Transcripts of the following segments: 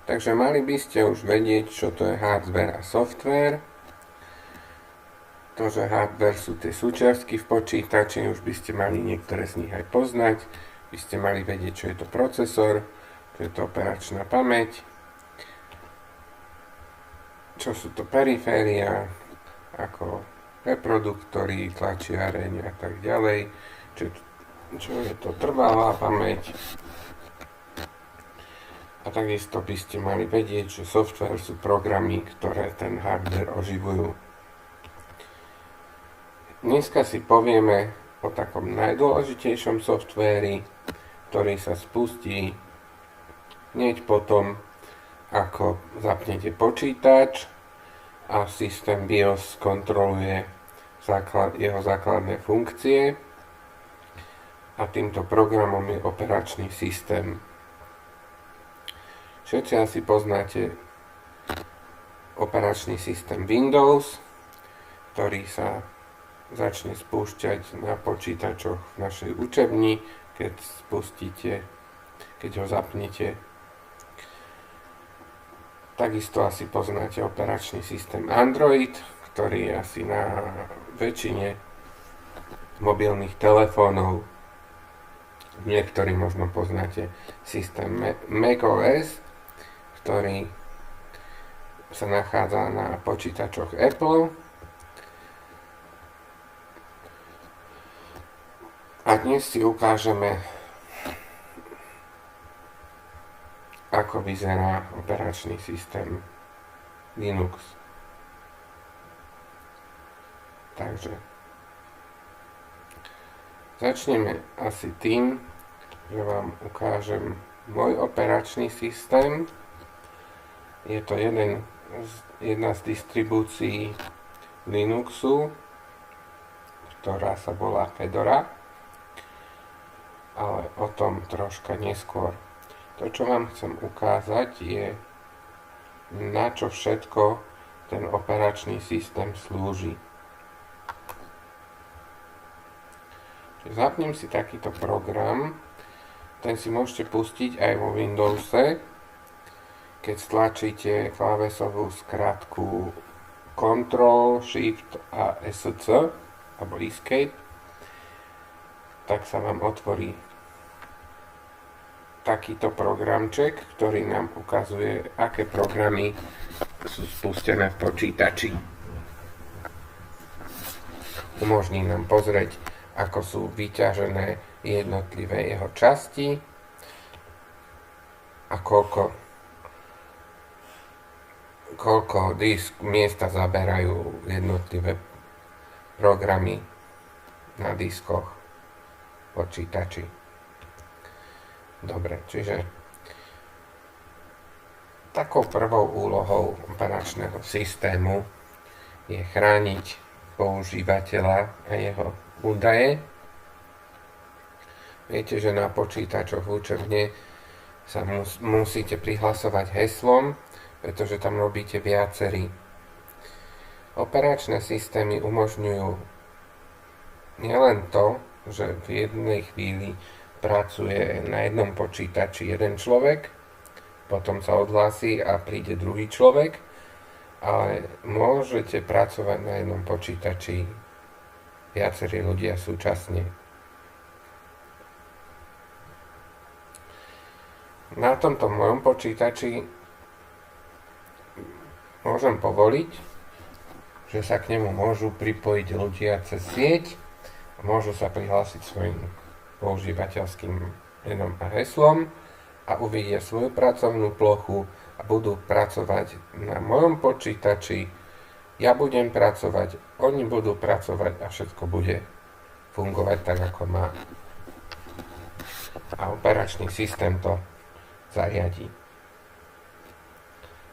Takže mali by ste už vedieť, čo to je hardware a software. To, že hardware sú tie súčiastky v počítači, už by ste mali niektoré z nich aj poznať. By ste mali vedieť, čo je to procesor, čo je to operačná pamäť, čo sú to periféria, ako reproduktory, tlačiareň a tak ďalej, čo je to trvalá pamäť. A takisto by ste mali vedieť, že software sú programy, ktoré ten hardware oživujú. Dneska si povieme o takom najdôležitejšom softvéri, ktorý sa spustí hneď potom, ako zapnete počítač a systém BIOS kontroluje jeho základné funkcie. A týmto programom je operačný systém. Všetci asi poznáte operačný systém Windows, ktorý sa začne spúšťať na počítačoch v našej učebni, keď ho zapnete. Takisto asi poznáte operačný systém Android, ktorý je asi na väčšine mobilných telefónov. Niektorí možno poznáte systém macOS, ktorý sa nachádza na počítačoch Apple. A dnes si ukážeme, ako vyzerá operačný systém Linux. Takže začneme asi tým, že vám ukážem môj operačný systém. Je to jedna z distribúcií Linuxu, ktorá sa volá Fedora, ale o tom troška neskôr. To, čo vám chcem ukázať, je, na čo všetko ten operačný systém slúži. Zapnem si takýto program, ten si môžete pustiť aj vo Windowse, keď stlačíte klávesovú skratku Ctrl, Shift a ESC, alebo Escape, tak sa vám otvorí takýto programček, ktorý nám ukazuje, aké programy sú spustené v počítači. Umožní nám pozrieť, ako sú vyťažené jednotlivé jeho časti a koľko disk miesta zaberajú jednotlivé programy na diskoch počítači. Dobre, čiže takou prvou úlohou operačného systému je chrániť používateľa a jeho údaje. Viete, že na počítačoch v učebne sa musíte prihlasovať heslom, pretože tam robíte viacerí. Operačné systémy umožňujú nielen to, že v jednej chvíli pracuje na jednom počítači jeden človek, potom sa odhlási a príde druhý človek, ale môžete pracovať na jednom počítači viacerí ľudia súčasne. Na tomto mojom počítači môžem povoliť, že sa k nemu môžu pripojiť ľudia cez sieť a môžu sa prihlásiť svojim používateľským menom a heslom a uvidia svoju pracovnú plochu a budú pracovať na mojom počítači. Ja budem pracovať, oni budú pracovať a všetko bude fungovať tak, ako má. A operačný systém to zariadí.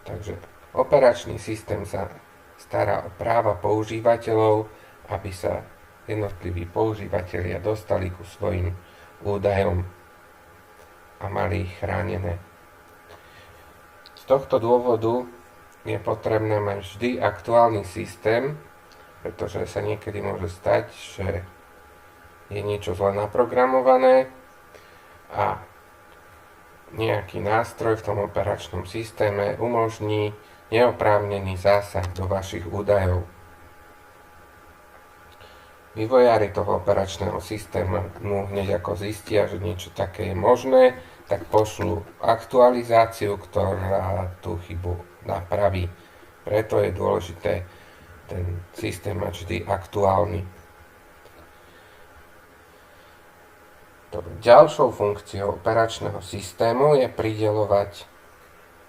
Takže operačný systém sa stará o práva používateľov, aby sa jednotliví používatelia dostali ku svojim údajom a mali ich chránené. Z tohto dôvodu je potrebné mať vždy aktuálny systém, pretože sa niekedy môže stať, že je niečo zle naprogramované a nejaký nástroj v tom operačnom systéme umožní neoprávnený zásah do vašich údajov. Vývojári toho operačného systému hneď ako zistia, že niečo také je možné, tak pošlú aktualizáciu, ktorá tú chybu napraví. Preto je dôležité ten systém mať vždy aktuálny. Ďalšou funkciou operačného systému je prideľovať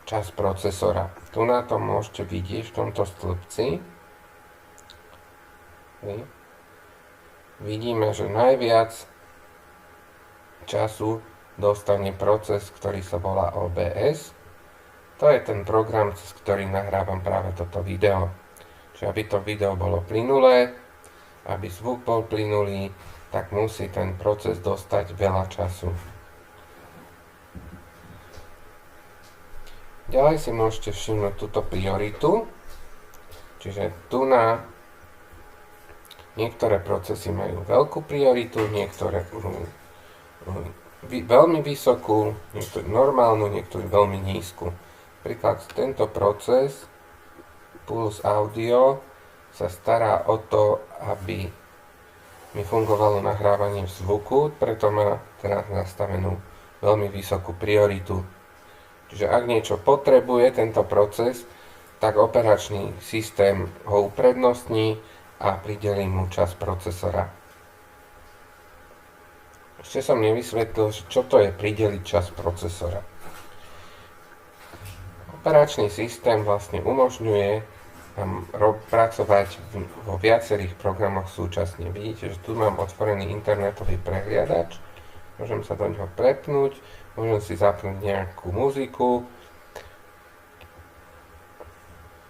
čas procesora. Tu na to môžete vidieť v tomto stĺpci. Vidíme, že najviac času dostane proces, ktorý sa volá OBS. To je ten program, cez ktorý nahrávam práve toto video. Čiže aby to video bolo plynulé, aby zvuk bol plynulý, tak musí ten proces dostať veľa času. Ďalej si môžete všimnúť túto prioritu. Čiže tu na niektoré procesy majú veľkú prioritu, niektoré veľmi vysokú, niektoré normálnu, niektoré veľmi nízku. Napríklad tento proces Pulse Audio sa stará o to, aby mi fungovalo nahrávanie zvuku, preto má teraz nastavenú veľmi vysokú prioritu. Čiže ak niečo potrebuje tento proces, tak operačný systém ho uprednostní a pridelí mu čas procesora. Ešte som nevysvetlil, čo to je prideliť čas procesora. Operačný systém vlastne umožňuje nám pracovať vo viacerých programoch súčasne. Vidíte, že tu mám otvorený internetový prehliadač, môžem sa do neho prepnúť, môžem si zapnúť nejakú muziku,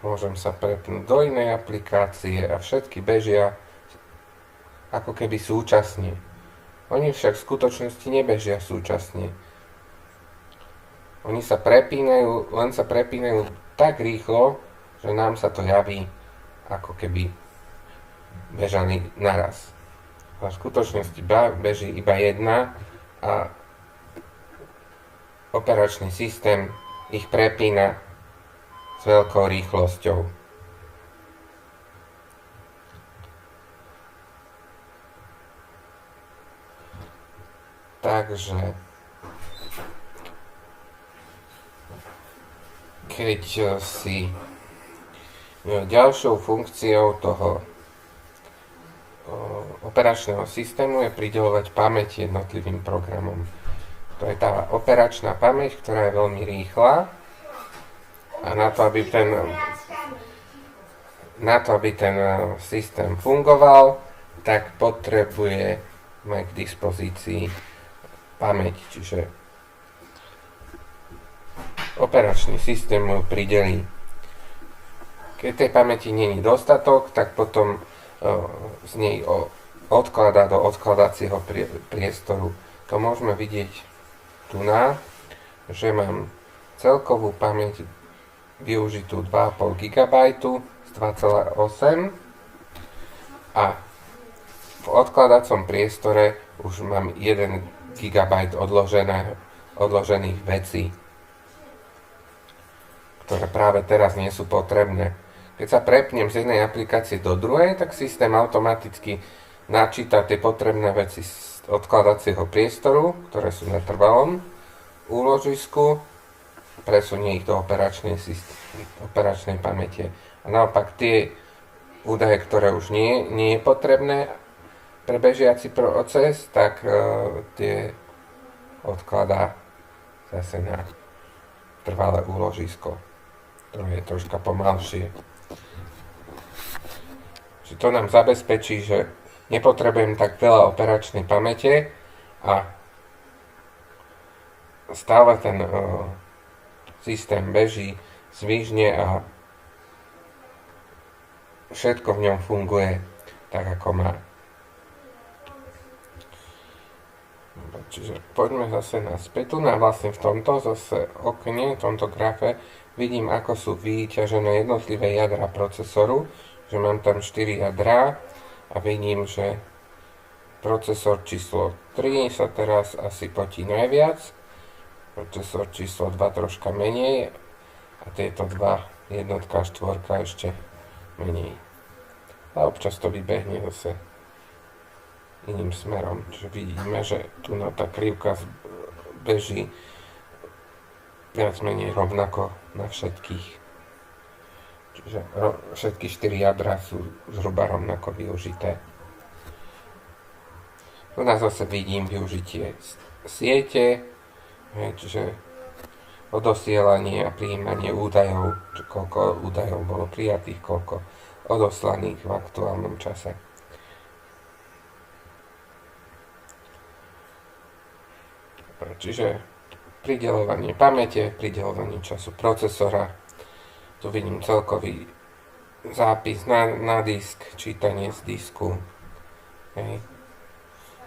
môžem sa prepnúť do inej aplikácie a všetky bežia ako keby súčasne. Oni však v skutočnosti nebežia súčasne. Oni sa prepínajú, len sa prepínajú tak rýchlo, že nám sa to javí ako keby bežali naraz. A v skutočnosti beží iba jedna a operačný systém ich prepína s veľkou rýchlosťou. Takže keď si ďalšou funkciou toho operačného systému je prideľovať pamäť jednotlivým programom. To je tá operačná pamäť, ktorá je veľmi rýchla a na to, aby ten systém fungoval, tak potrebuje mať k dispozícii pamäť, čiže operačný systém mu pridelí. Keď tej pamäti nie je dostatok, tak potom z nej odkladá do odkladacieho priestoru. To môžeme vidieť tu na, že mám celkovú pamäť využitú 2,5 GB z 2,8 a v odkladacom priestore už mám 1 GB odložených vecí, ktoré práve teraz nie sú potrebné. Keď sa prepnem z jednej aplikácie do druhej, tak systém automaticky načíta tie potrebné veci z odkladacieho priestoru, ktoré sú na trvalom úložisku, presunie ich do operačnej pamäte. A naopak tie údaje, ktoré už nie je potrebné pre bežiaci proces, tak tie odkladá zase na trvalé úložisko, ktoré je troška pomalšie. Čiže to nám zabezpečí, že nepotrebujem tak veľa operačnej pamäte a stále ten systém beží svižne a všetko v ňom funguje tak, ako má. Čiže poďme zase naspäť. Tu vlastne v tomto zase okne, v tomto grafe vidím, ako sú vyťažené jednotlivé jadra procesoru, že mám tam 4 jadrá a vidím, že procesor číslo 3 sa teraz asi potí najviac procesor číslo 2 troška menej a tieto dva, jednotka a štvorka ešte menej. A občas to vybehne zase iným smerom, čiže vidíme, že tu na tá krivka beží viac menej rovnako na všetkých. Čiže všetky 4 jadra sú zhruba rovnako využité. Tu nás zase vidím využitie siete, čiže odosielanie a prijímanie údajov, koľko údajov bolo prijatých, koľko odoslaných v aktuálnom čase. Čiže prideľovanie pamäte, prideľovanie času procesora, tu vidím celkový zápis na disk, čítanie z disku. Hej.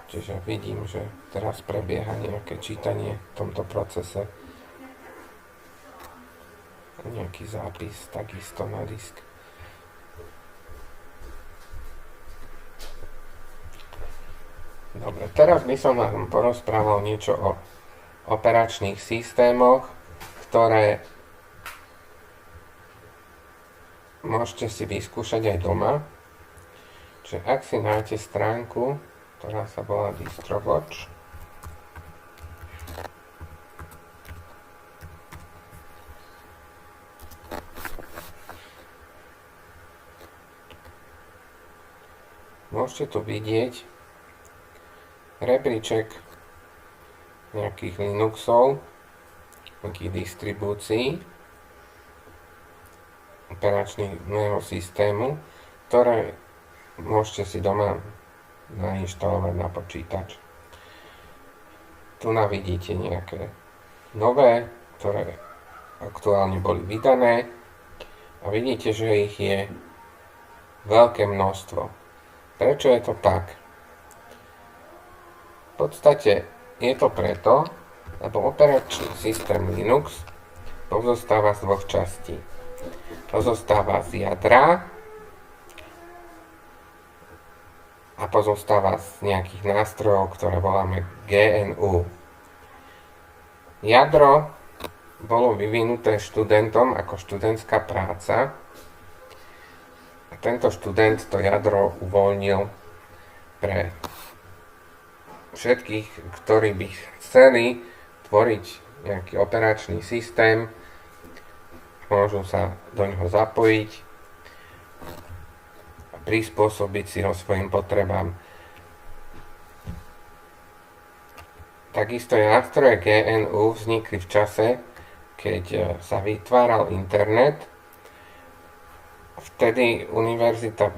Čiže vidím, že teraz prebieha nejaké čítanie v tomto procese. Nejaký zápis takisto na disk. Dobre, teraz by som vám porozprával niečo o operačných systémoch, ktoré môžete si vyskúšať aj doma. Čiže ak si nájdete stránku, ktorá sa volá DistroWatch, môžete tu vidieť rebríček nejakých Linuxov, nejakých distribúcií operačného systému, ktoré môžete si doma nainštalovať na počítač. Tu vidíte nejaké nové, ktoré aktuálne boli vydané a vidíte, že ich je veľké množstvo. Prečo je to tak? V podstate je to preto, lebo operačný systém Linux pozostáva z dvoch častí. Pozostáva z jadra a pozostáva z nejakých nástrojov, ktoré voláme GNU. Jadro bolo vyvinuté študentom ako študentská práca a tento študent to jadro uvoľnil pre všetkých, ktorí by chceli tvoriť nejaký operačný systém, môžu sa do ňoho zapojiť a prispôsobiť si ho svojim potrebám. Takisto nástroje GNU vznikli v čase, keď sa vytváral internet. Vtedy univerzita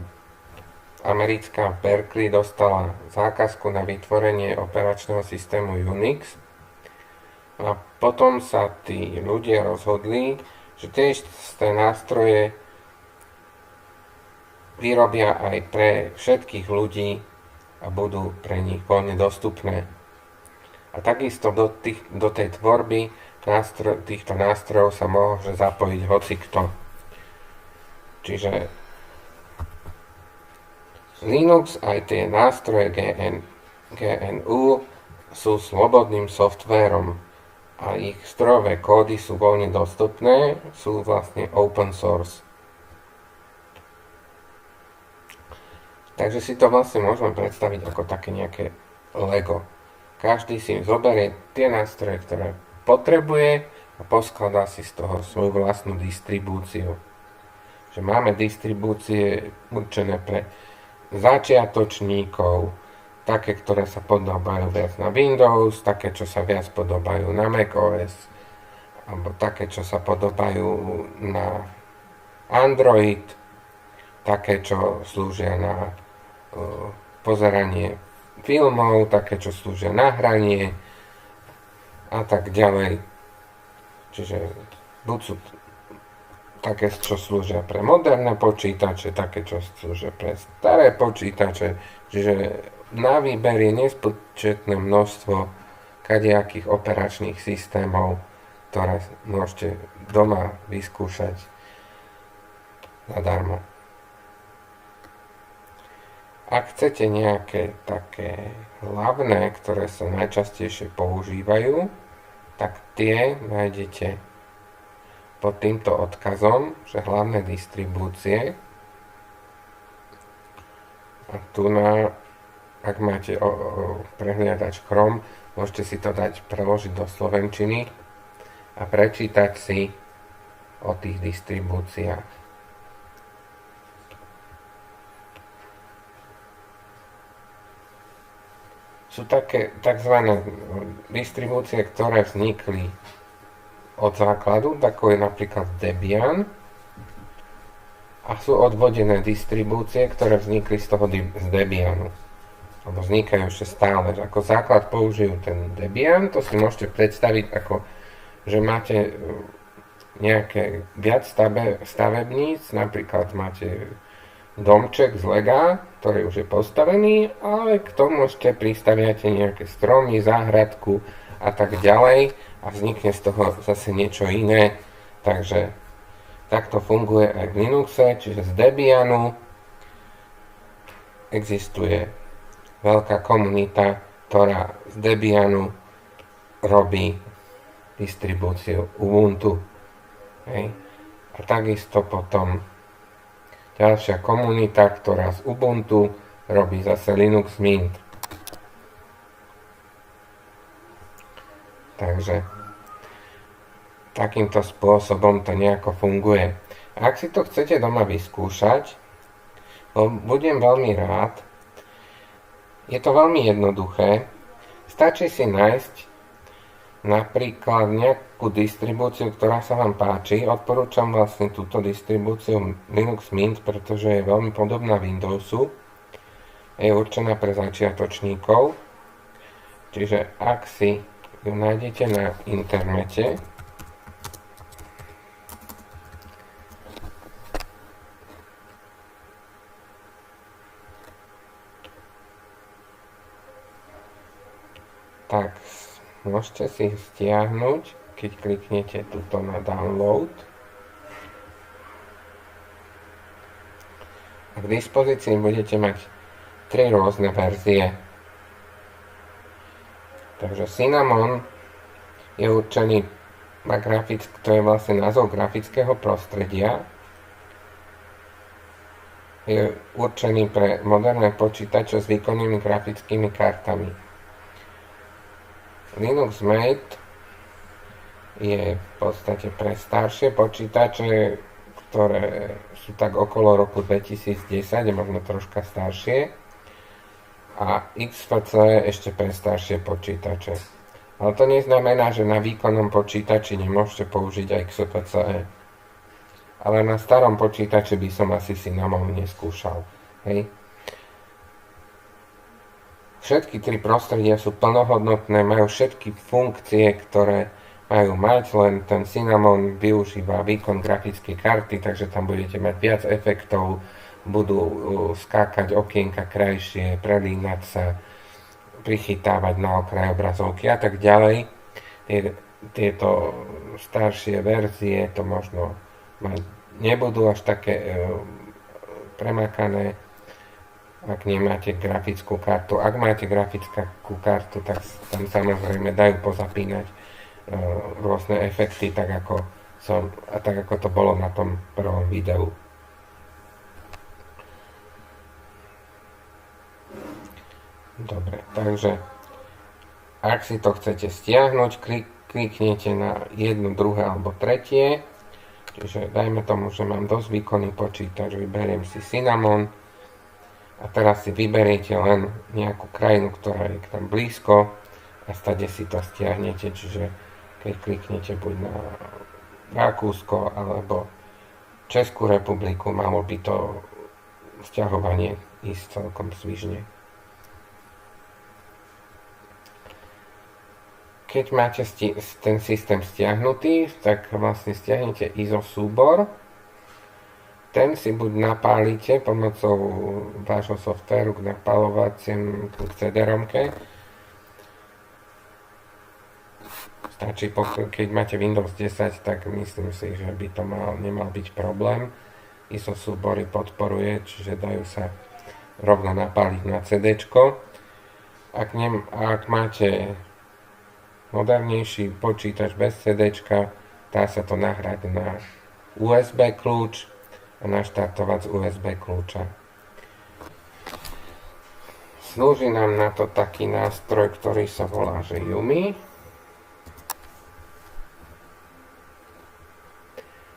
americká v Berkeley dostala zákazku na vytvorenie operačného systému Unix a potom sa tí ľudia rozhodli, že tie isté nástroje vyrobia aj pre všetkých ľudí a budú pre nich voľne dostupné. A takisto do tej tvorby týchto nástrojov sa môže zapojiť hocikto. Čiže Linux aj tie nástroje GNU sú slobodným softvérom a ich strojové kódy sú voľne dostupné, sú vlastne open source. Takže si to vlastne môžeme predstaviť ako také nejaké Lego. Každý si zoberie tie nástroje, ktoré potrebuje a poskladá si z toho svoju vlastnú distribúciu. Že máme distribúcie určené pre začiatočníkov, také, ktoré sa podobajú viac na Windows, také, čo sa viac podobajú na macOS, alebo také, čo sa podobajú na Android, také, čo slúžia na pozeranie filmov, také, čo slúžia na hranie a tak ďalej. Čiže buď sú také, čo slúžia pre moderné počítače, také, čo slúžia pre staré počítače, čiže na výber je nespočetné množstvo kadejakých operačných systémov, ktoré môžete doma vyskúšať zadarmo. Ak chcete nejaké také hlavné, ktoré sa najčastejšie používajú, tak tie nájdete pod týmto odkazom, že hlavné distribúcie. A tu ak máte prehliadač Chrome, môžete si to dať preložiť do slovenčiny a prečítať si o tých distribúciách. Sú také tzv. Distribúcie, ktoré vznikli od základu, tako je napríklad Debian, a sú odvodené distribúcie, ktoré vznikli z Debianu. Alebo vznikajú ešte stále. Ako základ použijú ten Debian, to si môžete predstaviť ako, že máte nejaké viac stavebníc, napríklad máte domček z lega, ktorý už je postavený, ale k tomu ešte pristaviate nejaké stromy, záhradku a tak ďalej a vznikne z toho zase niečo iné. Takže takto funguje aj v Linuxe, čiže z Debianu existuje veľká komunita, ktorá z Debianu robí distribúciu Ubuntu. Hej. A takisto potom ďalšia komunita, ktorá z Ubuntu robí zase Linux Mint. Takže takýmto spôsobom to nejako funguje. Ak si to chcete doma vyskúšať, budem veľmi rád. Je to veľmi jednoduché. Stačí si nájsť napríklad nejakú distribúciu, ktorá sa vám páči. Odporúčam vlastne túto distribúciu Linux Mint, pretože je veľmi podobná Windowsu. Je určená pre začiatočníkov. Čiže ak si ju nájdete na internete, tak môžete si stiahnuť, keď kliknete tuto na download. A k dispozícii budete mať 3 rôzne verzie. Takže Cinnamon je určený na to je vlastne názov grafického prostredia. Je určený pre moderné počítače s výkonnými grafickými kartami. Linux Mint je v podstate pre staršie počítače, ktoré sú tak okolo roku 2010, možno troška staršie, a XFCE ešte pre staršie počítače. Ale to neznamená, že na výkonnom počítači nemôžete použiť aj XFCE. Ale na starom počítači by som asi Cinnamon neskúšal. Hej. Všetky 3 prostredia sú plnohodnotné, majú všetky funkcie, ktoré majú mať, len ten Cinnamon využíva výkon grafickej karty, takže tam budete mať viac efektov, budú skákať okienka krajšie, prelínať sa, prichytávať na okraj obrazovky a tak ďalej. Tieto staršie verzie to možno nebudú až také premakané, ak nemáte grafickú kartu. Ak máte grafickú kartu, tak tam samozrejme dajú pozapínať rôzne efekty, tak ako to bolo na tom prvom videu. Dobre, takže ak si to chcete stiahnuť, kliknete na jedno, druhé alebo tretie. Čiže dajme tomu, že mám dosť výkonný počítač, vyberiem si Cinnamon a teraz si vyberiete len nejakú krajinu, ktorá je tam blízko a stade si to stiahnete, čiže keď kliknete buď na Rakúsko alebo Českú republiku, malo by to stiahovanie ísť celkom svižne. Keď máte ten systém stiahnutý, tak vlastne stiahnete ISO súbor. Ten si buď napálite pomocou vášho softvéru k napaľovaciemu CD-romke. Stačí, keď máte Windows 10, tak myslím si, že by to nemal byť problém. ISO súbory podporuje, čiže dajú sa rovno napáliť na CD-čko. Ak máte modernejší počítač bez CDčka, dá sa to nahrať na USB kľúč a naštartovať z USB kľúča. Slúži nám na to taký nástroj, ktorý sa volá že Yumi.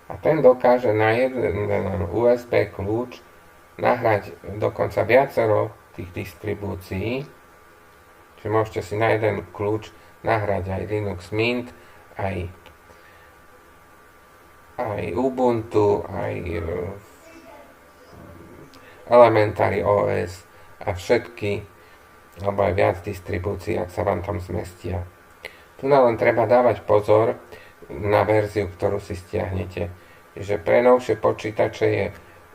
A ten dokáže na jeden USB kľúč nahrať dokonca viacero tých distribúcií. Čiže môžete si na jeden kľúč nahrať aj Linux Mint, aj Ubuntu, aj Elementary OS a všetky, alebo aj viac distribúcií, ak sa vám tam zmestia. Tu len treba dávať pozor na verziu, ktorú si stiahnete. Čiže pre novšie počítače je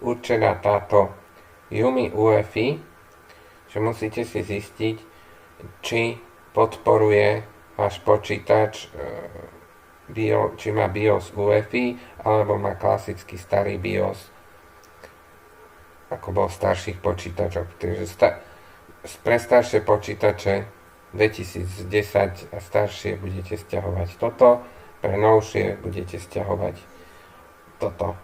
určená táto Yumi UEFI, že musíte si zistiť, či podporuje váš počítač, či má BIOS UEFI, alebo má klasický starý BIOS, ako bol v starších počítačoch. Takže pre staršie počítače 2010 a staršie budete stiahovať toto, pre novšie budete stiahovať toto.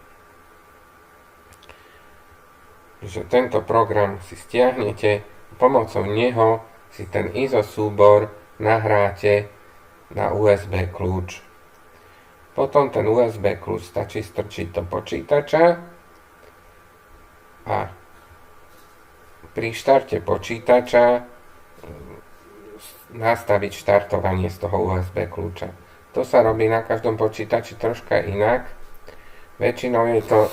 Takže tento program si stiahnete, pomocou neho si ten ISO súbor nahráte na USB kľúč. Potom ten USB kľúč stačí strčiť do počítača a pri štarte počítača nastaviť štartovanie z toho USB kľúča. To sa robí na každom počítači troška inak. Väčšinou je to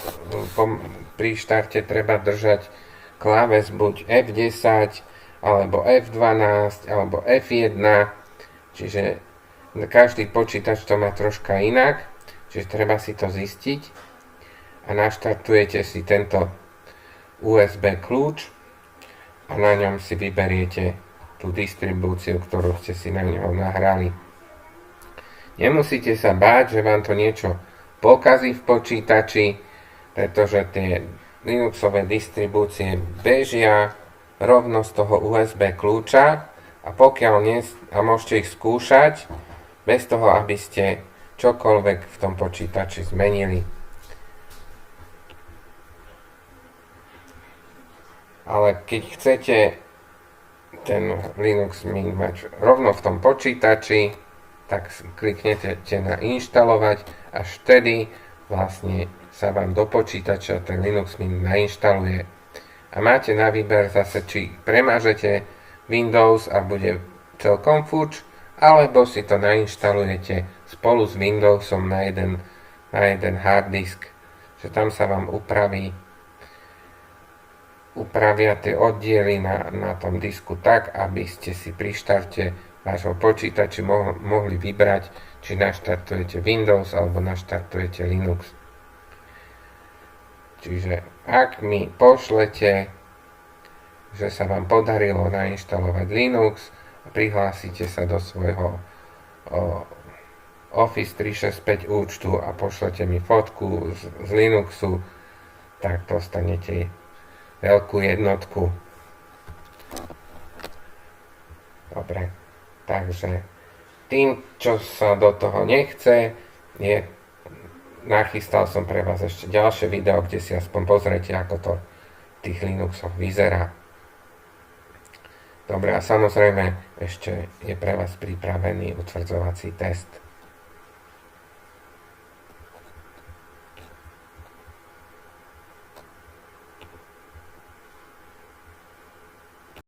pri štarte treba držať kláves buď F10 alebo F12 alebo F1, čiže každý počítač to má troška inak, čiže treba si to zistiť a naštartujete si tento USB kľúč a na ňom si vyberiete tú distribúciu, ktorú ste si na ňom nahrali. Nemusíte sa báť, že vám to niečo pokazí v počítači, pretože tie Linuxové distribúcie bežia rovno z toho USB kľúča a pokiaľ a môžete ich skúšať bez toho, aby ste čokoľvek v tom počítači zmenili. Ale keď chcete ten Linux mať rovno v tom počítači, tak kliknete na inštalovať, až vtedy vlastne sa vám do počítača ten Linux Mint nainštaluje. A máte na výber zase, či premážete Windows a bude celkom fuč, alebo si to nainštalujete spolu s Windowsom na jeden hard disk, že tam sa vám upravia tie oddiely na tom disku tak, aby ste si pri štarte vášho počítači mohli vybrať, či naštartujete Windows alebo naštartujete Linux. Čiže ak mi pošlete, že sa vám podarilo nainštalovať Linux a prihlásite sa do svojho Office 365 účtu a pošlete mi fotku z Linuxu, tak dostanete veľkú jednotku. Dobre, takže tým, čo sa do toho nechce, nachystal som pre vás ešte ďalšie video, kde si aspoň pozrite, ako to v tých Linuxoch vyzerá. Dobre, a samozrejme ešte je pre vás pripravený utvrdzovací test.